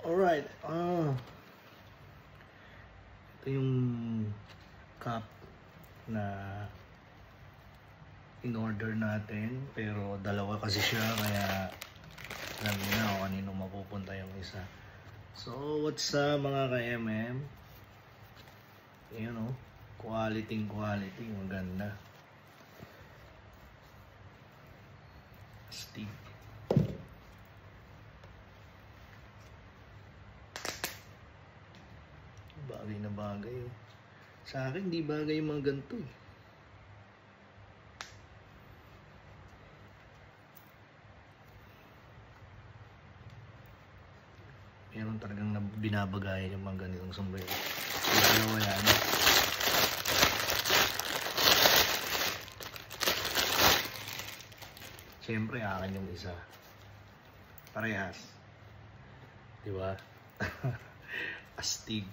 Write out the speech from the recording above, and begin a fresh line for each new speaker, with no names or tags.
Alright, ito yung cup na in-order natin, pero dalawa kasi siya, kaya alam niyo na kung kanino mapupunta yung isa. So, what's up mga ka-MM? Ayan o, quality, maganda. Astig. Bagay na bagay. Sa akin, di bagay yung mga ganito eh. Meron talagang binabagayan yung mga ganitong sombrero. Dalawa yan. Siyempre, akin yung isa. Parehas. Diba? Astig.